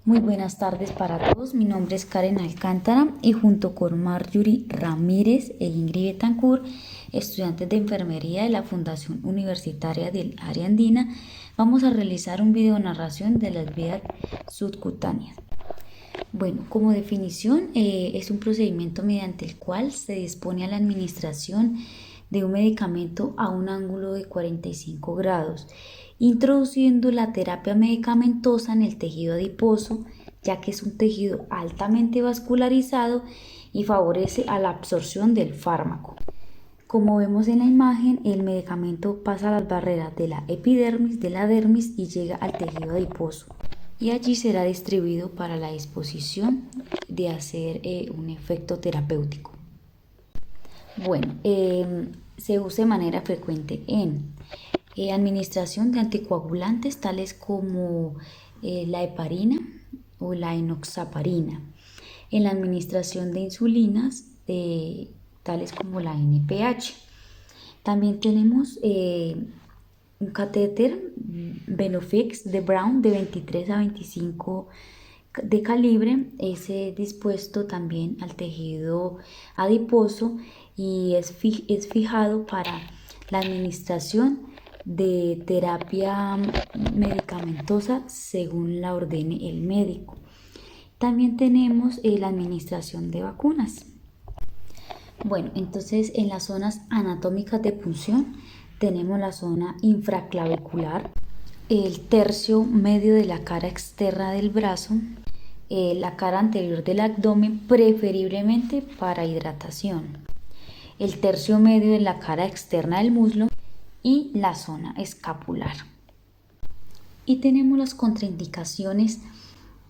Muy buenas tardes para todos. Mi nombre es Karen Alcántara y junto con Marjorie Ramírez e Ingrid Betancourt, estudiantes de enfermería de la Fundación Universitaria del Área Andina, vamos a realizar un video narración de las vías subcutáneas. Bueno, como definición, es un procedimiento mediante el cual se dispone a la administración de un medicamento a un ángulo de 45 grados, introduciendo la terapia medicamentosa en el tejido adiposo, ya que es un tejido altamente vascularizado y favorece a la absorción del fármaco. Como vemos en la imagen, el medicamento pasa las barreras de la epidermis, de la dermis y llega al tejido adiposo. Y allí será distribuido para la disposición de hacer un efecto terapéutico. Bueno, se usa de manera frecuente en administración de anticoagulantes tales como la heparina o la enoxaparina, en la administración de insulinas tales como la NPH. También tenemos un catéter Venofix de Brown de 23 a 25 de calibre, es dispuesto también al tejido adiposo y es fijado para la administración de terapia medicamentosa según la ordene el médico. También tenemos la administración de vacunas. Bueno, entonces en las zonas anatómicas de punción tenemos la zona infraclavicular, el tercio medio de la cara externa del brazo, la cara anterior del abdomen, preferiblemente para hidratación, el tercio medio de la cara externa del muslo y la zona escapular. Y tenemos las contraindicaciones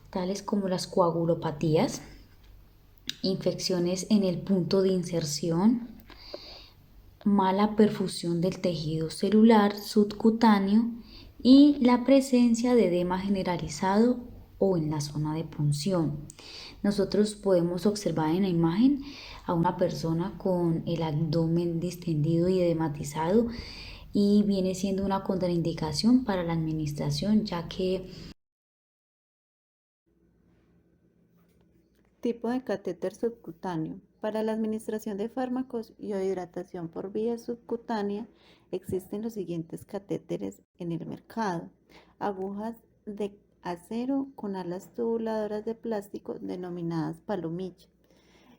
tales como las coagulopatías, infecciones en el punto de inserción, mala perfusión del tejido celular subcutáneo y la presencia de edema generalizado o en la zona de punción. Nosotros podemos observar en la imagen a una persona con el abdomen distendido y edematizado y viene siendo una contraindicación para la administración, ya que Tipo de catéter subcutáneo. Para la administración de fármacos y o hidratación por vía subcutánea existen los siguientes catéteres en el mercado. Agujas de acero con alas tubuladoras de plástico denominadas palomilla.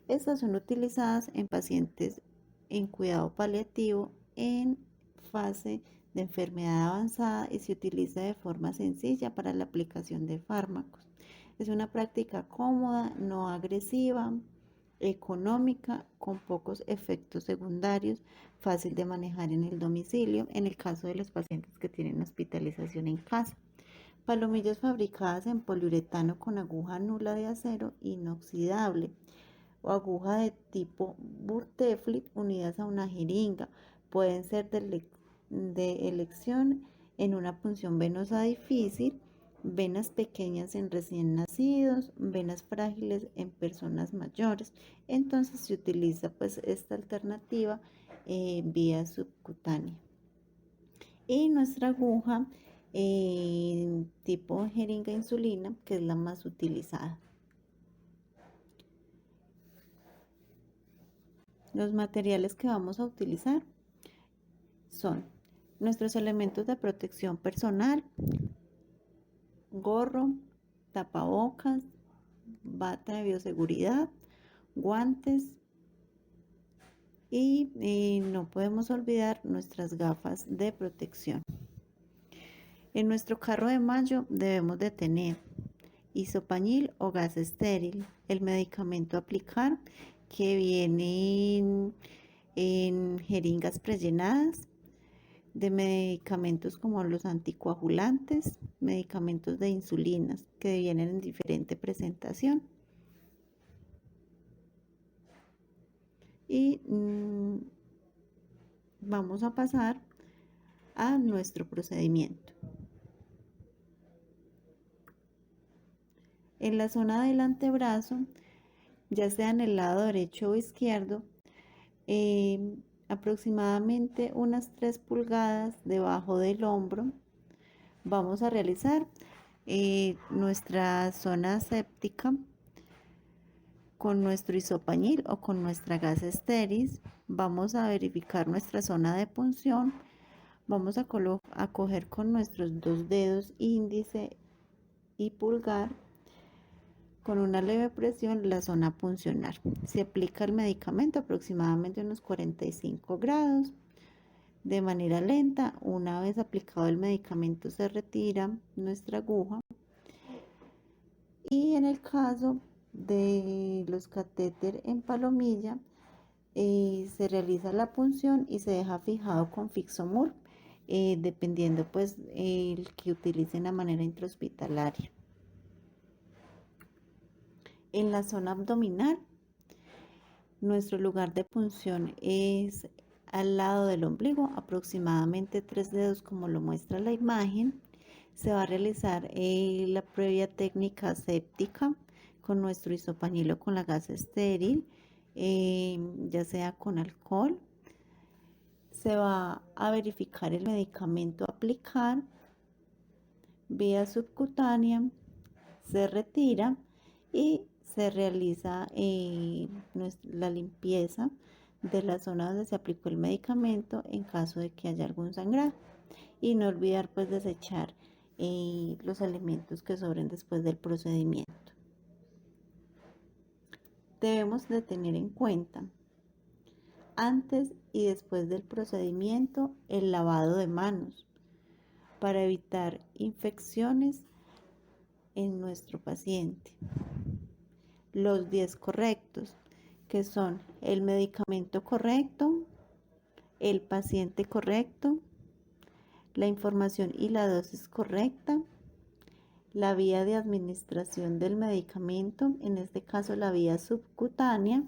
Estas son utilizadas en pacientes en cuidado paliativo en fase de enfermedad avanzada y se utiliza de forma sencilla para la aplicación de fármacos. Es una práctica cómoda, no agresiva, económica, con pocos efectos secundarios, fácil de manejar en el domicilio en el caso de los pacientes que tienen hospitalización en casa. Palomillas fabricadas en poliuretano con aguja nula de acero inoxidable o aguja de tipo Burteflip unidas a una jeringa. Pueden ser de elección en una punción venosa difícil, venas pequeñas en recién nacidos, venas frágiles en personas mayores. Entonces se utiliza pues esta alternativa vía subcutánea. Y nuestra aguja tipo jeringa insulina, que es la más utilizada. Los materiales que vamos a utilizar son nuestros elementos de protección personal, gorro, tapabocas, bata de bioseguridad, guantes y no podemos olvidar nuestras gafas de protección. En nuestro carro de mayo debemos de tener isopañil o gas estéril, el medicamento a aplicar que viene en jeringas prellenadas, de medicamentos como los anticoagulantes, medicamentos de insulinas que vienen en diferente presentación. Y vamos a pasar a nuestro procedimiento. En la zona del antebrazo, ya sea en el lado derecho o izquierdo, aproximadamente unas 3 pulgadas debajo del hombro, vamos a realizar nuestra zona séptica con nuestro isopañil o con nuestra gasa estéril. Vamos a verificar nuestra zona de punción. Vamos a coger con nuestros dos dedos índice y pulgar con una leve presión la zona puncional. Se aplica el medicamento aproximadamente unos 45 grados de manera lenta. Una vez aplicado el medicamento se retira nuestra aguja, y en el caso de los catéter en palomilla se realiza la punción y se deja fijado con Fixomur, dependiendo pues el que utilicen a manera intrahospitalaria. En la zona abdominal, nuestro lugar de punción es al lado del ombligo, aproximadamente 3 dedos como lo muestra la imagen. Se va a realizar la previa técnica séptica con nuestro isopañilo con la gasa estéril, ya sea con alcohol. Se va a verificar el medicamento a aplicar vía subcutánea, se retira y se realiza la limpieza de la zona donde se aplicó el medicamento en caso de que haya algún sangrado, y no olvidar pues desechar los alimentos que sobren después del procedimiento. Debemos de tener en cuenta antes y después del procedimiento el lavado de manos para evitar infecciones en nuestro paciente. Los 10 correctos, que son el medicamento correcto, el paciente correcto, la información y la dosis correcta, la vía de administración del medicamento, en este caso la vía subcutánea,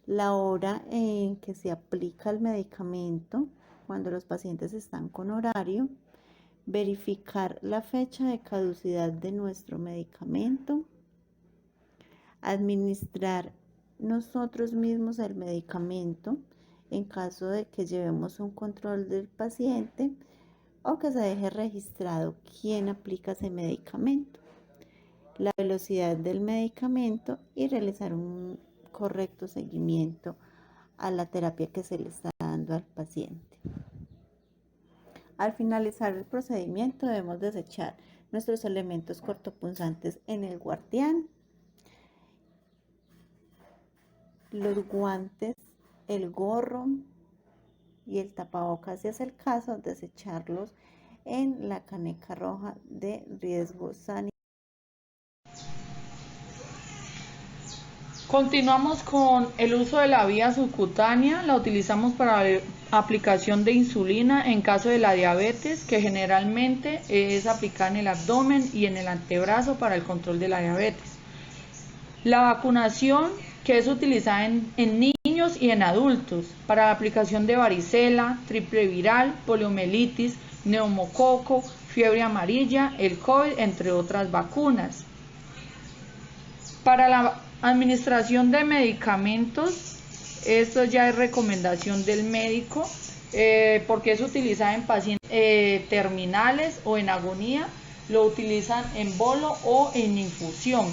la hora en que se aplica el medicamento cuando los pacientes están con horario, verificar la fecha de caducidad de nuestro medicamento, administrar nosotros mismos el medicamento en caso de que llevemos un control del paciente o que se deje registrado quién aplica ese medicamento, la velocidad del medicamento y realizar un correcto seguimiento a la terapia que se le está dando al paciente. Al finalizar el procedimiento debemos desechar nuestros elementos cortopunzantes en el guardián, los guantes, el gorro y el tapabocas, si es el caso, desecharlos en la caneca roja de riesgo sanitario. Continuamos con el uso de la vía subcutánea. La utilizamos para la aplicación de insulina en caso de la diabetes, que generalmente es aplicada en el abdomen y en el antebrazo para el control de la diabetes. La vacunación, que es utilizada en niños y en adultos para la aplicación de varicela, triple viral, poliomielitis, neumococo, fiebre amarilla, el COVID, entre otras vacunas. Para la administración de medicamentos, esto ya es recomendación del médico, porque es utilizada en pacientes terminales o en agonía. Lo utilizan en bolo o en infusión.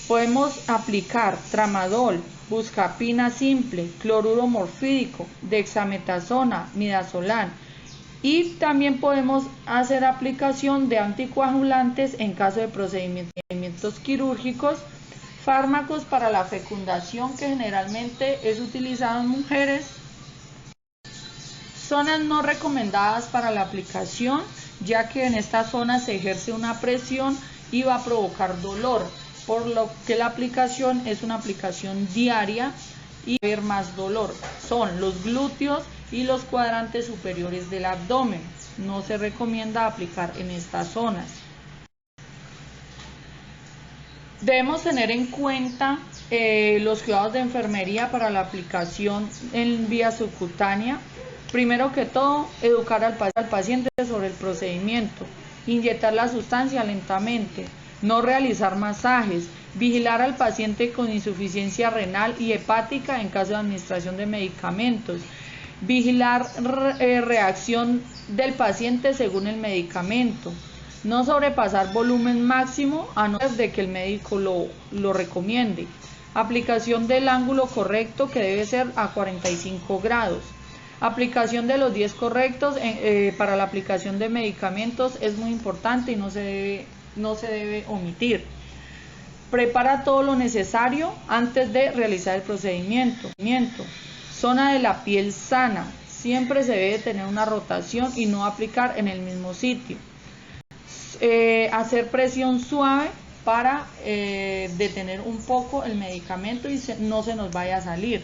Podemos aplicar tramadol, buscapina simple, cloruro morfídico, dexametasona, midazolam, y también podemos hacer aplicación de anticoagulantes en caso de procedimientos quirúrgicos, fármacos para la fecundación, que generalmente es utilizado en mujeres. Zonas no recomendadas para la aplicación, ya que en esta zona se ejerce una presión y va a provocar dolor, por lo que la aplicación es una aplicación diaria y va a haber más dolor. Son los glúteos y los cuadrantes superiores del abdomen. No se recomienda aplicar en estas zonas. Debemos tener en cuenta los cuidados de enfermería para la aplicación en vía subcutánea. Primero que todo, educar al paciente sobre el procedimiento, inyectar la sustancia lentamente, no realizar masajes, vigilar al paciente con insuficiencia renal y hepática en caso de administración de medicamentos, vigilar reacción del paciente según el medicamento, No sobrepasar volumen máximo a no ser de que el médico lo recomiende. Aplicación del ángulo correcto, que debe ser a 45 grados. Aplicación de los 10 correctos para la aplicación de medicamentos es muy importante y no se debe omitir. Prepara todo lo necesario antes de realizar el procedimiento. Zona de la piel sana. Siempre se debe tener una rotación y no aplicar en el mismo sitio. Hacer presión suave para detener un poco el medicamento y no se nos vaya a salir.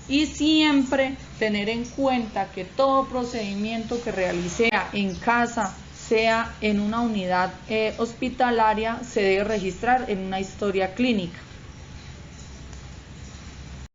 Y siempre tener en cuenta que todo procedimiento que realice en casa, sea en una unidad hospitalaria, se debe registrar en una historia clínica.